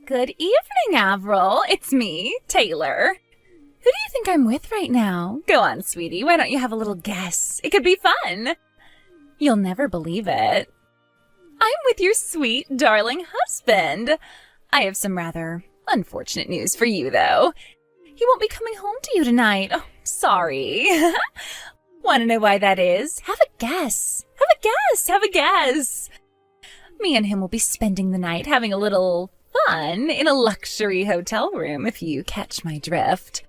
Good evening, Avril. It's me, Taylor. Who do you think I'm with right now? Go on, sweetie. Why don't you have a little guess? It could be fun. You'll never believe it. I'm with your sweet, darling husband. I have some rather unfortunate news for you, though. He won't be coming home to you tonight. Oh, sorry. Want to know why that is? Have a guess. Have a guess. Have a guess. Me and him will be spending the night having a little fun in a luxury hotel room, if you catch my drift.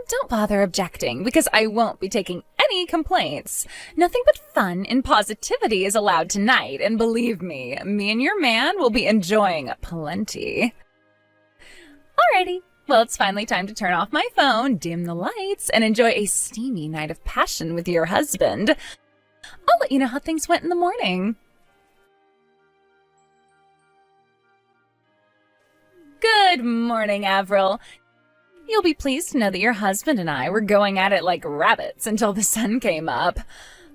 Don't bother objecting, because I won't be taking any complaints. Nothing but fun and positivity is allowed tonight, and believe me and your man will be enjoying plenty. Alrighty, well, it's finally time to turn off my phone, dim the lights, and enjoy a steamy night of passion with your husband. I'll let you know how things went in the morning. Good morning, Avril. You'll be pleased to know that your husband and I were going at it like rabbits until the sun came up.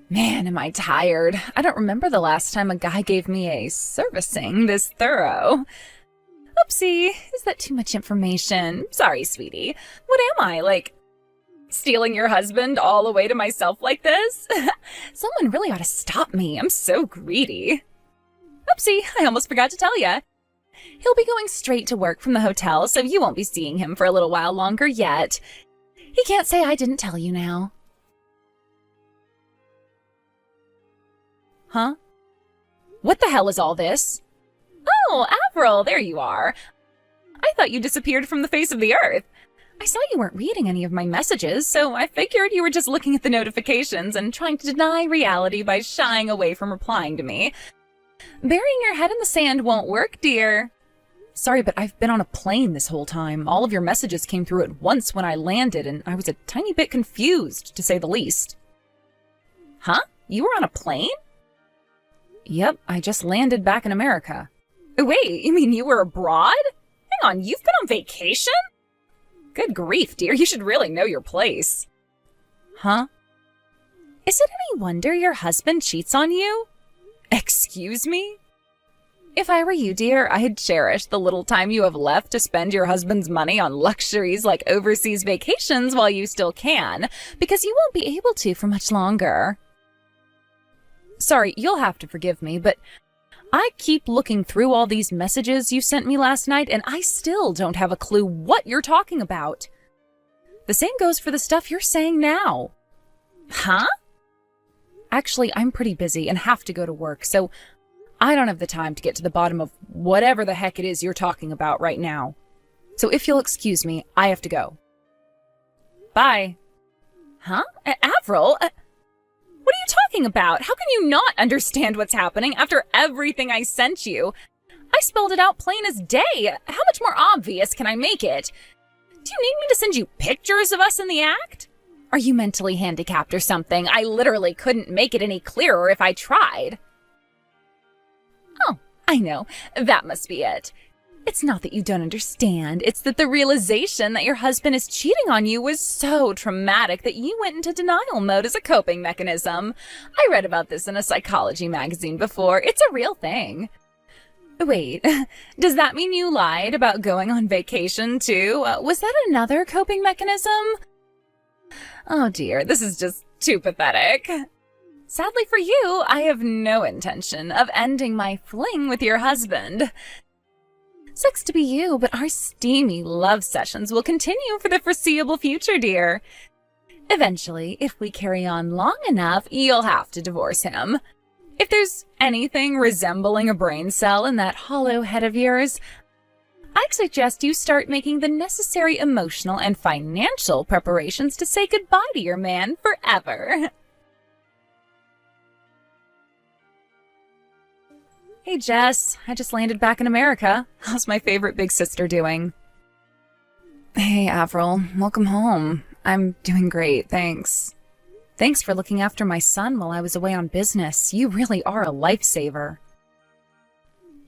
Man, am I tired. I don't remember the last time a guy gave me a servicing this thorough. Oopsie, is that too much information? Sorry, sweetie. What am I, like, stealing your husband all the way to myself like this? Someone really ought to stop me. I'm so greedy. Oopsie, I almost forgot to tell ya. He'll be going straight to work from the hotel, so you won't be seeing him for a little while longer yet. He can't say I didn't tell you now. Huh? What the hell is all this? Oh, Avril, there you are. I thought you disappeared from the face of the earth. I saw you weren't reading any of my messages, so I figured you were just looking at the notifications and trying to deny reality by shying away from replying to me. Burying your head in the sand won't work, dear. Sorry, but I've been on a plane this whole time. All of your messages came through at once when I landed, and I was a tiny bit confused, to say the least. Huh? You were on a plane? Yep, I just landed back in America. Wait, you mean you were abroad? Hang on, you've been on vacation? Good grief, dear, you should really know your place. Huh? Is it any wonder your husband cheats on you? Excuse me? If I were you, dear, I'd cherish the little time you have left to spend your husband's money on luxuries like overseas vacations while you still can, because you won't be able to for much longer. Sorry, you'll have to forgive me, but I keep looking through all these messages you sent me last night, and I still don't have a clue what you're talking about. The same goes for the stuff you're saying now. Huh? Actually, I'm pretty busy and have to go to work, so I don't have the time to get to the bottom of whatever the heck it is you're talking about right now. So if you'll excuse me, I have to go. Bye. Huh? Avril? What are you talking about? How can you not understand what's happening after everything I sent you? I spelled it out plain as day. How much more obvious can I make it? Do you need me to send you pictures of us in the act? Are you mentally handicapped or something? I literally couldn't make it any clearer if I tried. Oh, I know. That must be it. It's not that you don't understand. It's that the realization that your husband is cheating on you was so traumatic that you went into denial mode as a coping mechanism. I read about this in a psychology magazine before. It's a real thing. Wait, does that mean you lied about going on vacation too? Was that another coping mechanism? Oh dear, this is just too pathetic. Sadly for you, I have no intention of ending my fling with your husband. Sucks to be you, but our steamy love sessions will continue for the foreseeable future, dear. Eventually, if we carry on long enough, you'll have to divorce him. If there's anything resembling a brain cell in that hollow head of yours, I'd suggest you start making the necessary emotional and financial preparations to say goodbye to your man forever. Hey, Jess. I just landed back in America. How's my favorite big sister doing? Hey, Avril. Welcome home. I'm doing great, thanks. Thanks for looking after my son while I was away on business. You really are a lifesaver.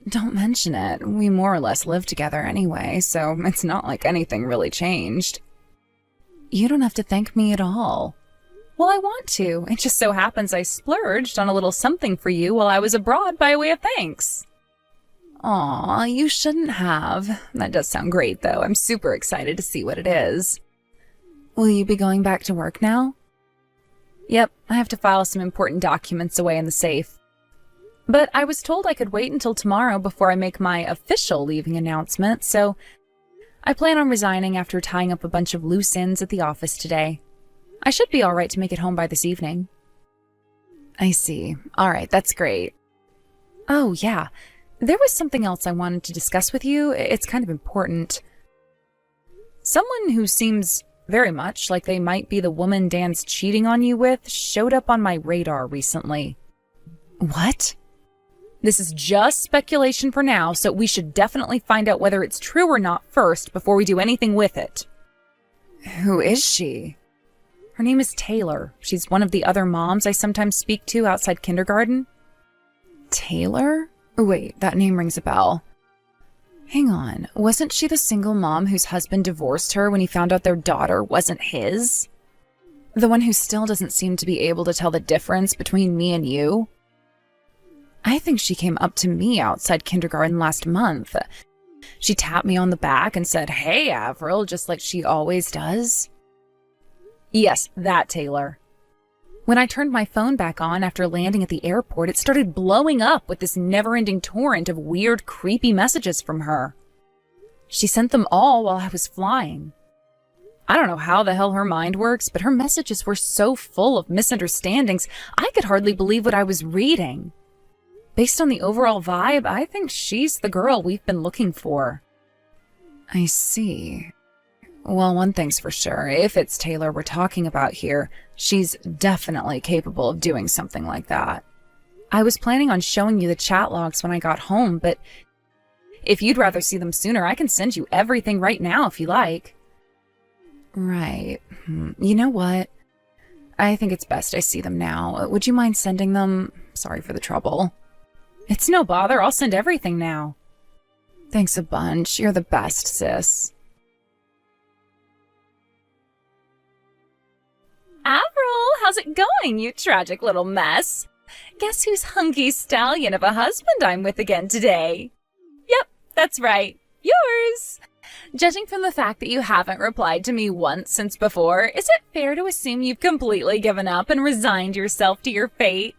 Don't mention it. We more or less live together anyway, so it's not like anything really changed. You don't have to thank me at all. Well, I want to. It just so happens I splurged on a little something for you while I was abroad by way of thanks. Aw, you shouldn't have. That does sound great, though. I'm super excited to see what it is. Will you be going back to work now? Yep, I have to file some important documents away in the safe. But I was told I could wait until tomorrow before I make my official leaving announcement, so I plan on resigning after tying up a bunch of loose ends at the office today. I should be all right to make it home by this evening. I see. All right, that's great. Oh, yeah. There was something else I wanted to discuss with you. It's kind of important. Someone who seems very much like they might be the woman Dan's cheating on you with showed up on my radar recently. What? This is just speculation for now, so we should definitely find out whether it's true or not first before we do anything with it. Who is she? Her name is Taylor. She's one of the other moms I sometimes speak to outside kindergarten. Taylor? Wait, that name rings a bell. Hang on, wasn't she the single mom whose husband divorced her when he found out their daughter wasn't his? The one who still doesn't seem to be able to tell the difference between me and you? I think she came up to me outside kindergarten last month. She tapped me on the back and said, "Hey, Avril," just like she always does. Yes, that Taylor. When I turned my phone back on after landing at the airport, it started blowing up with this never-ending torrent of weird, creepy messages from her. She sent them all while I was flying. I don't know how the hell her mind works, but her messages were so full of misunderstandings, I could hardly believe what I was reading. Based on the overall vibe, I think she's the girl we've been looking for. I see. Well, one thing's for sure. If it's Taylor we're talking about here, she's definitely capable of doing something like that. I was planning on showing you the chat logs when I got home, but if you'd rather see them sooner, I can send you everything right now if you like. Right. You know what? I think it's best I see them now. Would you mind sending them? Sorry for the trouble. It's no bother. I'll send everything now. Thanks a bunch. You're the best, sis. Avril, how's it going, you tragic little mess? Guess whose hunky stallion of a husband I'm with again today? Yep, that's right. Yours. Judging from the fact that you haven't replied to me once since before, is it fair to assume you've completely given up and resigned yourself to your fate?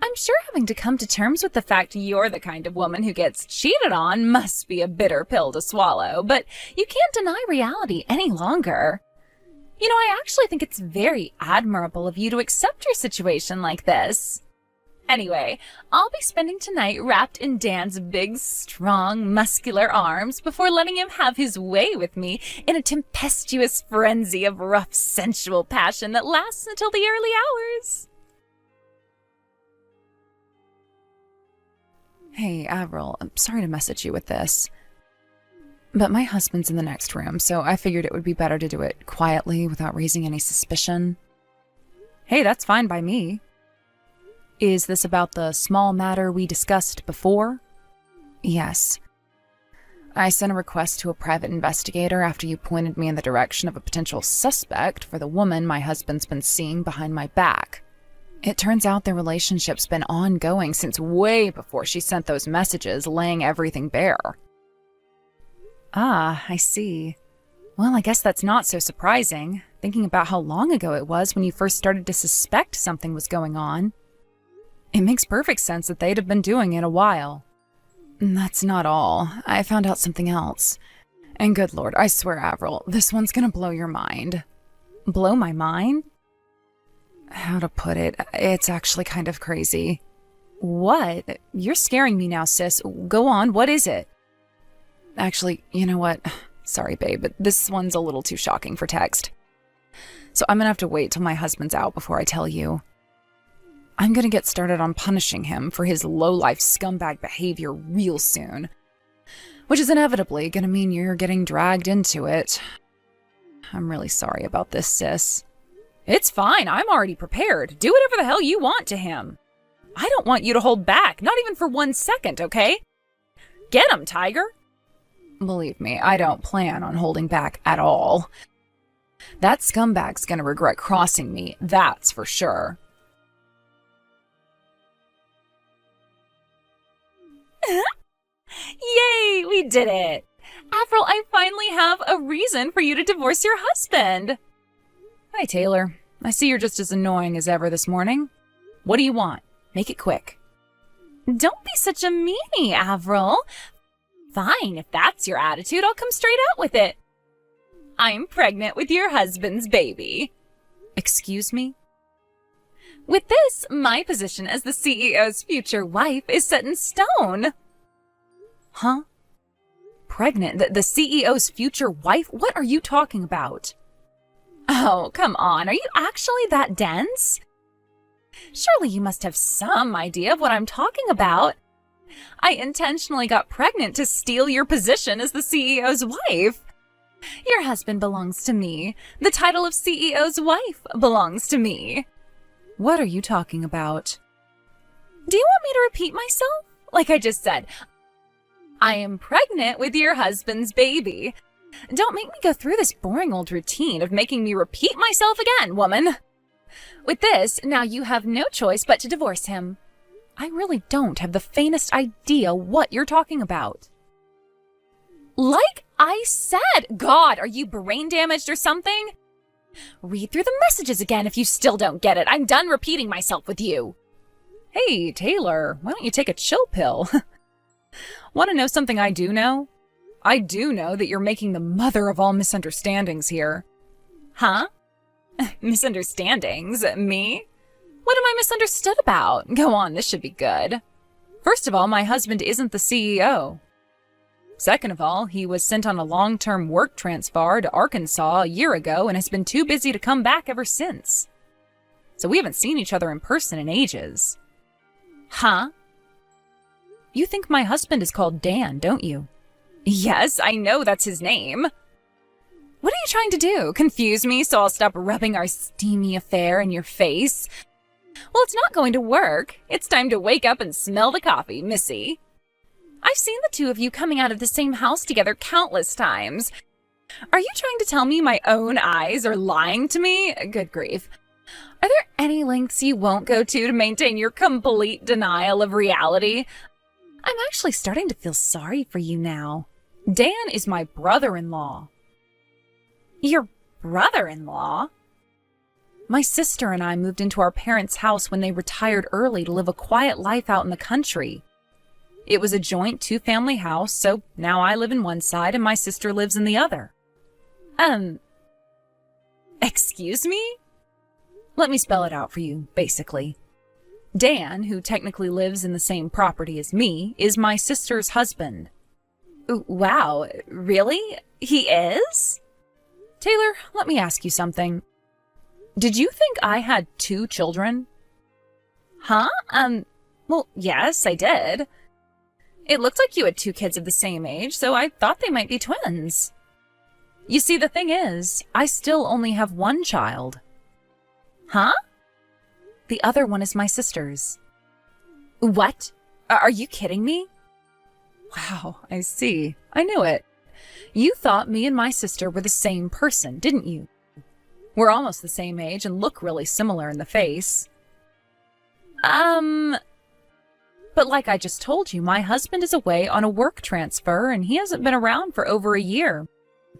I'm sure having to come to terms with the fact you're the kind of woman who gets cheated on must be a bitter pill to swallow, but you can't deny reality any longer. You know, I actually think it's very admirable of you to accept your situation like this. Anyway, I'll be spending tonight wrapped in Dan's big, strong, muscular arms before letting him have his way with me in a tempestuous frenzy of rough, sensual passion that lasts until the early hours. Hey, Avril, I'm sorry to message you with this, but my husband's in the next room, so I figured it would be better to do it quietly without raising any suspicion. Hey, that's fine by me. Is this about the small matter we discussed before? Yes. I sent a request to a private investigator after you pointed me in the direction of a potential suspect for the woman my husband's been seeing behind my back. It turns out their relationship's been ongoing since way before she sent those messages laying everything bare. Ah, I see. Well, I guess that's not so surprising, thinking about how long ago it was when you first started to suspect something was going on. It makes perfect sense that they'd have been doing it a while. That's not all. I found out something else. And good Lord, I swear, Avril, this one's gonna blow your mind. Blow my mind? How to put it? It's actually kind of crazy. What? You're scaring me now, sis. Go on, what is it? Actually, you know what? Sorry, babe, but this one's a little too shocking for text. So I'm gonna have to wait till my husband's out before I tell you. I'm gonna get started on punishing him for his low-life scumbag behavior real soon. Which is inevitably gonna mean you're getting dragged into it. I'm really sorry about this, sis. It's fine, I'm already prepared. Do whatever the hell you want to him. I don't want you to hold back, not even for 1 second, okay? Get him, Tiger! Believe me, I don't plan on holding back at all. That scumbag's gonna regret crossing me, that's for sure. Yay, we did it! Avril, I finally have a reason for you to divorce your husband. Hi, Taylor. I see you're just as annoying as ever this morning. What do you want? Make it quick. Don't be such a meanie, Avril. Fine, if that's your attitude, I'll come straight out with it. I'm pregnant with your husband's baby. Excuse me? With this, my position as the CEO's future wife is set in stone. Huh? Pregnant? The CEO's future wife? What are you talking about? Oh, come on. Are you actually that dense? Surely you must have some idea of what I'm talking about. I intentionally got pregnant to steal your position as the CEO's wife. Your husband belongs to me. The title of CEO's wife belongs to me. What are you talking about? Do you want me to repeat myself? Like I just said, I am pregnant with your husband's baby. Don't make me go through this boring old routine of making me repeat myself again, woman. With this, now you have no choice but to divorce him. I really don't have the faintest idea what you're talking about. Like I said, God, are you brain damaged or something? Read through the messages again if you still don't get it. I'm done repeating myself with you. Hey, Taylor, why don't you take a chill pill? Want to know something I do know? I do know that you're making the mother of all misunderstandings here. Huh? Misunderstandings? Me? What am I misunderstood about? Go on, this should be good. First of all, my husband isn't the CEO. Second of all, he was sent on a long-term work transfer to Arkansas a year ago and has been too busy to come back ever since. So we haven't seen each other in person in ages. Huh? You think my husband is called Dan, don't you? Yes, I know that's his name. What are you trying to do? Confuse me so I'll stop rubbing our steamy affair in your face? Well, it's not going to work. It's time to wake up and smell the coffee, Missy. I've seen the two of you coming out of the same house together countless times. Are you trying to tell me my own eyes are lying to me? Good grief. Are there any lengths you won't go to maintain your complete denial of reality? I'm actually starting to feel sorry for you now. Dan is my brother-in-law. Your brother-in-law? My sister and I moved into our parents' house when they retired early to live a quiet life out in the country. It was a joint two-family house, so now I live in one side and my sister lives in the other. Excuse me? Let me spell it out for you, basically. Dan, who technically lives in the same property as me, is my sister's husband. Wow, really? He is? Taylor, let me ask you something. Did you think I had 2 children? Huh? Well, yes, I did. It looked like you had 2 kids of the same age, so I thought they might be twins. You see, the thing is, I still only have 1 child. Huh? The other one is my sister's. What? Are you kidding me? Wow, I see. I knew it. You thought me and my sister were the same person, didn't you? We're almost the same age and look really similar in the face. But like I just told you, my husband is away on a work transfer and he hasn't been around for over a year.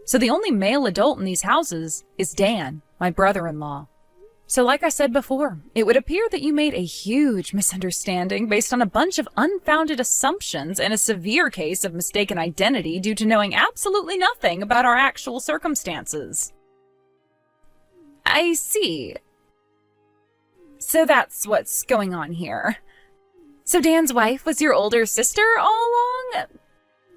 So the only male adult in these houses is Dan, my brother-in-law. So like I said before, it would appear that you made a huge misunderstanding based on a bunch of unfounded assumptions and a severe case of mistaken identity due to knowing absolutely nothing about our actual circumstances. I see. So that's what's going on here. So Dan's wife was your older sister all along?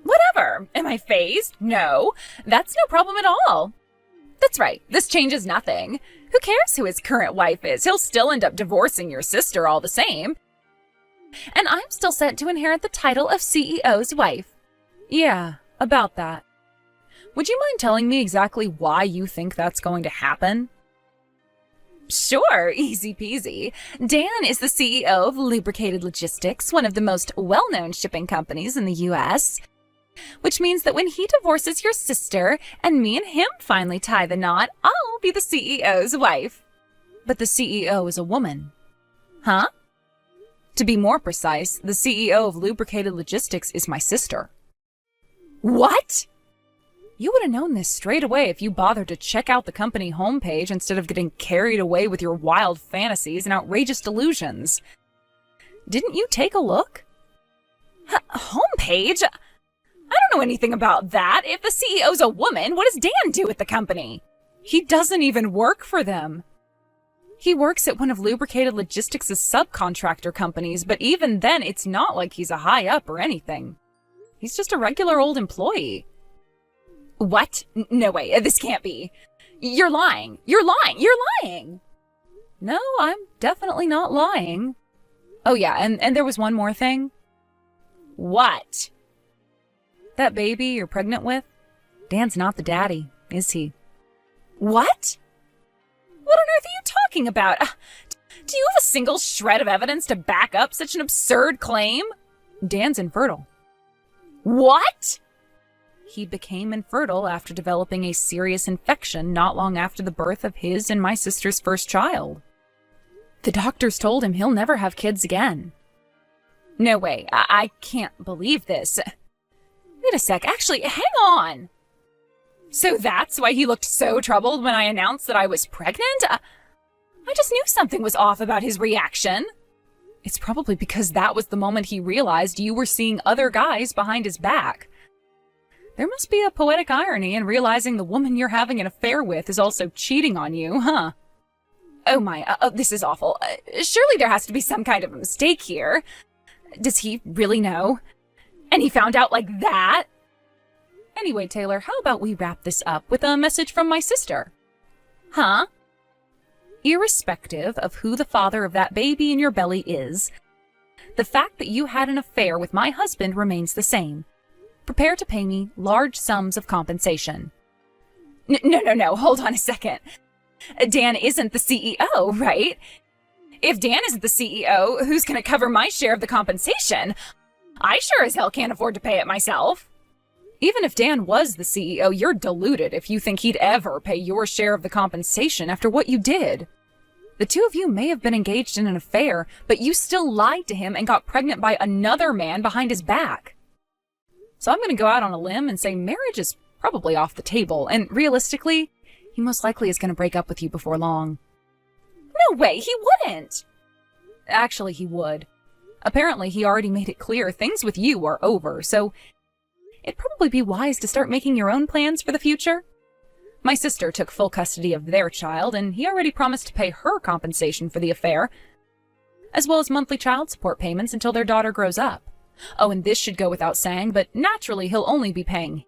Whatever. Am I phased? No. That's no problem at all. That's right. This changes nothing. Who cares who his current wife is? He'll still end up divorcing your sister all the same. And I'm still set to inherit the title of CEO's wife. Yeah, about that. Would you mind telling me exactly why you think that's going to happen? Sure, easy peasy. Dan is the CEO of Lubricated Logistics, one of the most well-known shipping companies in the U.S., which means that when he divorces your sister and me and him finally tie the knot, I'll be the CEO's wife. But the CEO is a woman. Huh? To be more precise, the CEO of Lubricated Logistics is my sister. What? You would have known this straight away if you bothered to check out the company homepage instead of getting carried away with your wild fantasies and outrageous delusions. Didn't you take a look? Homepage? I don't know anything about that. If the CEO's a woman, what does Dan do at the company? He doesn't even work for them. He works at one of Lubricated Logistics' subcontractor companies, but even then, it's not like he's a high-up or anything. He's just a regular old employee. What? No way, this can't be. You're lying. You're lying. You're lying. No, I'm definitely not lying. Oh yeah, and there was one more thing. What? That baby you're pregnant with? Dan's not the daddy, is he? What? What on earth are you talking about? Do you have a single shred of evidence to back up such an absurd claim? Dan's infertile. What? He became infertile after developing a serious infection not long after the birth of his and my sister's first child. The doctors told him he'll never have kids again. No way, I can't believe this. Wait a sec, actually, hang on. So that's why he looked so troubled when I announced that I was pregnant? I just knew something was off about his reaction. It's probably because that was the moment he realized you were seeing other guys behind his back. There must be a poetic irony in realizing the woman you're having an affair with is also cheating on you, huh? Oh my, this is awful. Surely there has to be some kind of a mistake here. Does he really know? And he found out like that? Anyway, Taylor, how about we wrap this up with a message from my sister? Huh? Irrespective of who the father of that baby in your belly is, the fact that you had an affair with my husband remains the same. Prepare to pay me large sums of compensation. No, hold on a second. Dan isn't the CEO, right? If Dan isn't the CEO, who's going to cover my share of the compensation? I sure as hell can't afford to pay it myself. Even if Dan was the CEO, you're deluded if you think he'd ever pay your share of the compensation after what you did. The two of you may have been engaged in an affair, but you still lied to him and got pregnant by another man behind his back. So I'm going to go out on a limb and say marriage is probably off the table, and realistically, he most likely is going to break up with you before long. No way, he wouldn't! Actually, he would. Apparently, he already made it clear things with you are over, so it'd probably be wise to start making your own plans for the future. My sister took full custody of their child, and he already promised to pay her compensation for the affair, as well as monthly child support payments until their daughter grows up. Oh, and this should go without saying, but naturally he'll only be paying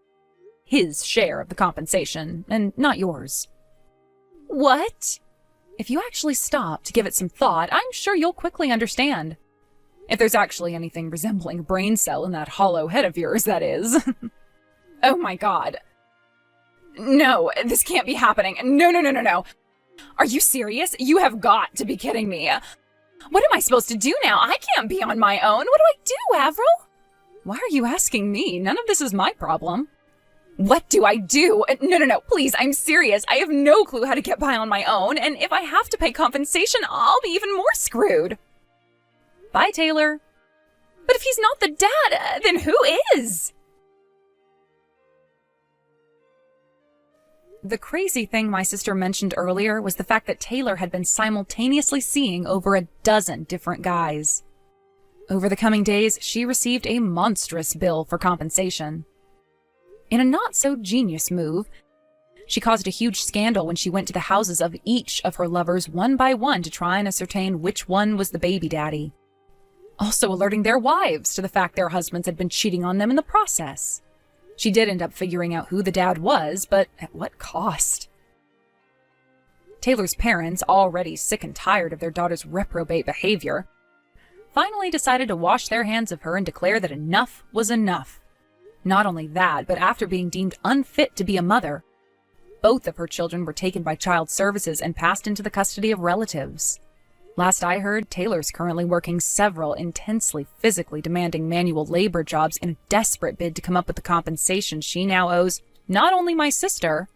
his share of the compensation, and not yours. What? If you actually stop to give it some thought, I'm sure you'll quickly understand. If there's actually anything resembling a brain cell in that hollow head of yours, that is. Oh my god. No, this can't be happening. No. Are you serious? You have got to be kidding me. What am I supposed to do now? I can't be on my own. What do I do, Avril? Why are you asking me? None of this is my problem. What do I do? No, please, I'm serious. I have no clue how to get by on my own, and if I have to pay compensation, I'll be even more screwed. Bye, Taylor. But if he's not the dad, then who is? The crazy thing my sister mentioned earlier was the fact that Taylor had been simultaneously seeing over a dozen different guys. Over the coming days, she received a monstrous bill for compensation. In a not-so-genius move, she caused a huge scandal when she went to the houses of each of her lovers one by one to try and ascertain which one was the baby daddy, also alerting their wives to the fact their husbands had been cheating on them in the process. She did end up figuring out who the dad was, but at what cost? Taylor's parents, already sick and tired of their daughter's reprobate behavior, finally decided to wash their hands of her and declare that enough was enough. Not only that, but after being deemed unfit to be a mother, both of her children were taken by child services and passed into the custody of relatives. Last I heard, Taylor's currently working several intensely physically demanding manual labor jobs in a desperate bid to come up with the compensation she now owes not only my sister,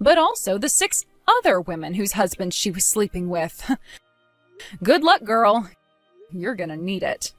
but also the 6 other women whose husbands she was sleeping with. Good luck, girl. You're gonna need it.